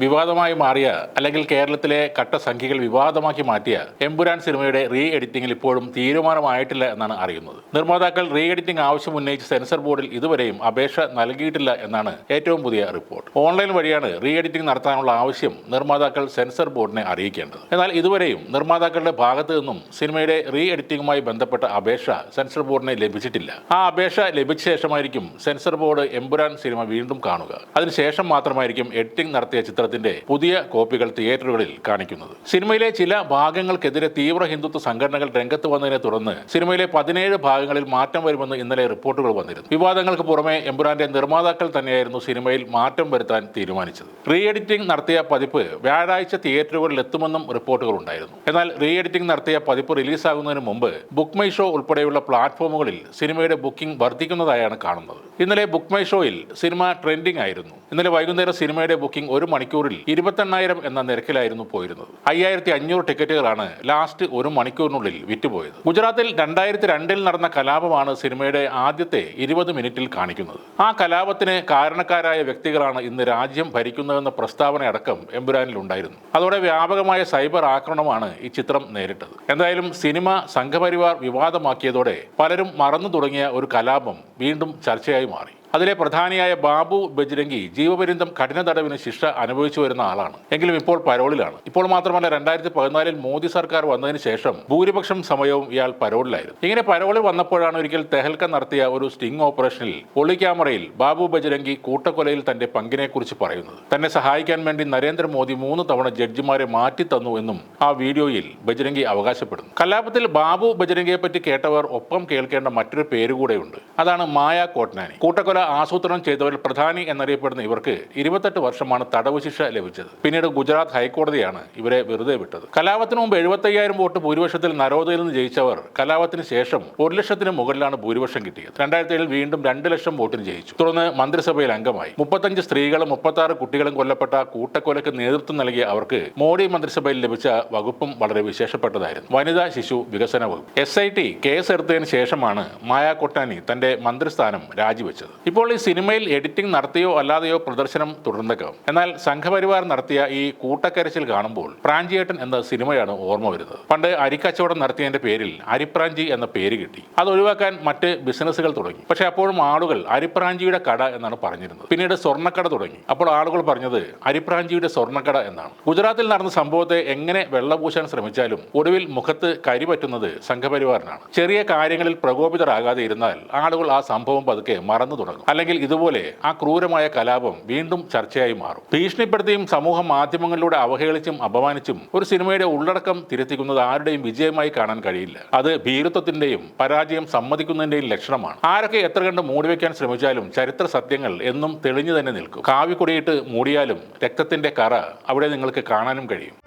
വിവാദമായി മാറിയ അല്ലെങ്കിൽ കേരളത്തിലെ കട്ടസംഖ്യകൾ വിവാദമാക്കി മാറ്റിയ എമ്പുരാൻ സിനിമയുടെ റീ എഡിറ്റിംഗിൽ ഇപ്പോഴും തീരുമാനമായിട്ടില്ല എന്നാണ് അറിയുന്നത്. നിർമ്മാതാക്കൾ റീ എഡിറ്റിംഗ് ആവശ്യം ഉന്നയിച്ച് സെൻസർ ബോർഡിൽ ഇതുവരെയും അപേക്ഷ നൽകിയിട്ടില്ല എന്നാണ് ഏറ്റവും പുതിയ റിപ്പോർട്ട്. ഓൺലൈൻ വഴിയാണ് റീ എഡിറ്റിംഗ് നടത്താനുള്ള ആവശ്യം നിർമ്മാതാക്കൾ സെൻസർ ബോർഡിനെ അറിയിക്കേണ്ടത്. എന്നാൽ ഇതുവരെയും നിർമ്മാതാക്കളുടെ ഭാഗത്തു നിന്നും സിനിമയുടെ റീ എഡിറ്റിംഗുമായി ബന്ധപ്പെട്ട അപേക്ഷ സെൻസർ ബോർഡിനെ ലഭിച്ചിട്ടില്ല. ആ അപേക്ഷ ലഭിച്ച ശേഷമായിരിക്കും സെൻസർ ബോർഡ് എമ്പുരാൻ സിനിമ വീണ്ടും കാണുക. അതിനുശേഷം മാത്രമായിരിക്കും എഡിറ്റിംഗ് നടത്തിയ ചിത്രത്തിന്റെ പുതിയ കോപ്പികൾ തിയേറ്ററുകളിൽ കാണിക്കുന്നത്. സിനിമയിലെ ചില ഭാഗങ്ങൾക്കെതിരെ തീവ്ര ഹിന്ദുത്വ സംഘടനകൾ രംഗത്ത് വന്നതിനെ തുടർന്ന് സിനിമയിലെ 17 ഭാഗങ്ങളിൽ മാറ്റം വരുമെന്ന് ഇന്നലെ റിപ്പോർട്ടുകൾ വന്നിരുന്നു. വിവാദങ്ങൾക്ക് പുറമെ എമ്പുരാന്റെ നിർമ്മാതാക്കൾ തന്നെയായിരുന്നു സിനിമയിൽ മാറ്റം വരുത്താൻ തീരുമാനിച്ചത്. റീ എഡിറ്റിംഗ് നടത്തിയ പതിപ്പ് വ്യാഴാഴ്ച തിയേറ്ററുകളിൽ എത്തുമെന്നും റിപ്പോർട്ടുകൾ ഉണ്ടായിരുന്നു. എന്നാൽ റീ എഡിറ്റിംഗ് നടത്തിയ പതിപ്പ് റിലീസാകുന്നതിന് മുമ്പ് ബുക്ക് മൈ ഷോ ഉൾപ്പെടെയുള്ള പ്ലാറ്റ്ഫോമുകളിൽ സിനിമയുടെ ബുക്കിംഗ് വർദ്ധിക്കുന്നതായാണ് കാണുന്നത്. ഇന്നലെ ബുക്ക് മൈ ഷോയിൽ സിനിമ ട്രെൻഡിംഗ് ആയിരുന്നു. ഇന്നലെ വൈകുന്നേരം സിനിമയുടെ ബുക്കിംഗ് 1 മണിക്കൂറിൽ 28,000 എന്ന നിരക്കിലായിരുന്നു പോയിരുന്നത്. 5,500 ടിക്കറ്റുകളാണ് ലാസ്റ്റ് 1 മണിക്കൂറിനുള്ളിൽ വിറ്റുപോയത്. ഗുജറാത്തിൽ 2002 നടന്ന കലാപമാണ് സിനിമയുടെ ആദ്യത്തെ 20 മിനിറ്റിൽ കാണിക്കുന്നത്. ആ കലാപത്തിന് കാരണക്കാരായ വ്യക്തികളാണ് ഇന്ന് രാജ്യം ഭരിക്കുന്നതെന്ന പ്രസ്താവനയടക്കം എമ്പുരാനിൽ ഉണ്ടായിരുന്നു. അതോടെ വ്യാപകമായ സൈബർ ആക്രമണമാണ് ഈ ചിത്രം നേരിട്ടത്. എന്തായാലും സിനിമ സംഘപരിവാർ വിവാദമാക്കിയതോടെ പലരും മറന്നു തുടങ്ങിയ ഒരു കലാപം വീണ്ടും ചർച്ചയായി മാറി. അതിലെ പ്രധാനിയായ ബാബു ബജ്രംഗി ജീവപര്യന്തം കഠിന തടവിന് ശിക്ഷ അനുഭവിച്ചു വരുന്ന ആളാണ്. എങ്കിലും ഇപ്പോൾ പരോളിലാണ്. ഇപ്പോൾ മാത്രമല്ല, 2014 മോദി സർക്കാർ വന്നതിന് ശേഷം ഭൂരിപക്ഷം സമയവും ഇയാൾ പരോളിലായിരുന്നു. ഇങ്ങനെ പരോളിൽ വന്നപ്പോഴാണ് ഒരിക്കൽ തെഹൽക്ക നടത്തിയ ഒരു സ്റ്റിംഗ് ഓപ്പറേഷനിൽ ഒളി ക്യാമറയിൽ ബാബു ബജ്രംഗി കൂട്ടക്കൊലയിൽ തന്റെ പങ്കിനെക്കുറിച്ച് പറയുന്നത്. തന്നെ സഹായിക്കാൻ വേണ്ടി നരേന്ദ്രമോദി 3 തവണ ജഡ്ജിമാരെ മാറ്റി തന്നു എന്നും ആ വീഡിയോയിൽ ബജ്രംഗി അവകാശപ്പെടുന്നു. കലാപത്തിൽ ബാബു ബജ്രംഗിയെ പറ്റി കേട്ടവർ ഒപ്പം കേൾക്കേണ്ട മറ്റൊരു പേരുകൂടെയുണ്ട്. അതാണ് മായ കോട്നാനി. കൂട്ടക്കൊല ആസൂത്രണം ചെയ്തവരിൽ പ്രധാനി എന്നറിയപ്പെടുന്ന ഇവർക്ക് 28 വർഷമാണ് തടവ് ശിക്ഷ ലഭിച്ചത്. പിന്നീട് ഗുജറാത്ത് ഹൈക്കോടതിയാണ് ഇവരെ വെറുതെ വിട്ടത്. കലാപത്തിന് മുമ്പ് 75,000 വോട്ട് ഭൂരിപക്ഷത്തിൽ നരോദയിൽ നിന്ന് ജയിച്ചവർ കലാപത്തിന് ശേഷം 1 ലക്ഷത്തിന് മുകളിലാണ് ഭൂരിപക്ഷം കിട്ടിയത്. 2007 വീണ്ടും 2 ലക്ഷം വോട്ടിന് ജയിച്ചു. തുടർന്ന് മന്ത്രിസഭയിൽ അംഗമായി. 35 സ്ത്രീകളും 36 കുട്ടികളും കൊല്ലപ്പെട്ട കൂട്ടക്കൊലയ്ക്ക് നേതൃത്വം നൽകിയ അവർക്ക് മോഡി മന്ത്രിസഭയിൽ ലഭിച്ച വകുപ്പും വളരെ വിശേഷപ്പെട്ടതായിരുന്നു. വനിതാ ശിശു വികസന വകുപ്പ്. SIT കേസ് എടുത്തതിന് ശേഷമാണ് മായ കൊട്ടാനി തന്റെ മന്ത്രിസ്ഥാനം രാജിവെച്ചത്. ഇപ്പോൾ ഈ സിനിമയിൽ എഡിറ്റിംഗ് നടത്തിയോ അല്ലാതെയോ പ്രദർശനം തുടർന്നേക്കാം. എന്നാൽ സംഘപരിവാർ നടത്തിയ ഈ കൂട്ടക്കരച്ചിൽ കാണുമ്പോൾ പ്രാഞ്ചിയേട്ടൻ എന്ന സിനിമയാണ് ഓർമ്മ വരുന്നത്. പണ്ട് അരിക്കച്ചവടം നടത്തിയതിന്റെ പേരിൽ അരിപ്രാഞ്ചി എന്ന പേര് കിട്ടി. അത് ഒഴിവാക്കാൻ മറ്റ് ബിസിനസ്സുകൾ തുടങ്ങി. പക്ഷേ അപ്പോഴും ആളുകൾ അരിപ്രാഞ്ചിയുടെ കട എന്നാണ് പറഞ്ഞിരുന്നത്. പിന്നീട് സ്വർണ്ണക്കട തുടങ്ങി. അപ്പോൾ ആളുകൾ പറഞ്ഞത് അരിപ്രാഞ്ചിയുടെ സ്വർണ്ണക്കട എന്നാണ്. ഗുജറാത്തിൽ നടന്ന സംഭവത്തെ എങ്ങനെ വെള്ളപൂശാൻ ശ്രമിച്ചാലും ഒടുവിൽ മുഖത്ത് കരി പറ്റുന്നത് സംഘപരിവാറിനാണ്. ചെറിയ കാര്യങ്ങളിൽ പ്രകോപിതരാകാതെ ഇരുന്നാൽ ആളുകൾ ആ സംഭവം പതുക്കെ മറന്നു തുടങ്ങും. അല്ലെങ്കിൽ ഇതുപോലെ ആ ക്രൂരമായ കലാപം വീണ്ടും ചർച്ചയായി മാറും. ഭീഷണിപ്പെടുത്തിയും സമൂഹ മാധ്യമങ്ങളിലൂടെ അവഹേളിച്ചും അപമാനിച്ചും ഒരു സിനിമയുടെ ഉള്ളടക്കം തിരുത്തിക്കുന്നത് ആരുടെയും വിജയമായി കാണാൻ കഴിയില്ല. അത് ഭീരുത്വത്തിന്റെയും പരാജയം സമ്മതിക്കുന്നതിന്റെയും ലക്ഷണമാണ്. ആരൊക്കെ എത്ര കണ്ട് മൂടിവെക്കാൻ ശ്രമിച്ചാലും ചരിത്ര സത്യങ്ങൾ എന്നും തെളിഞ്ഞു തന്നെ നിൽക്കും. കാവിക്കൊടിയിട്ട് മൂടിയാലും രക്തത്തിന്റെ കറ അവിടെ നിങ്ങൾക്ക് കാണാനും കഴിയും.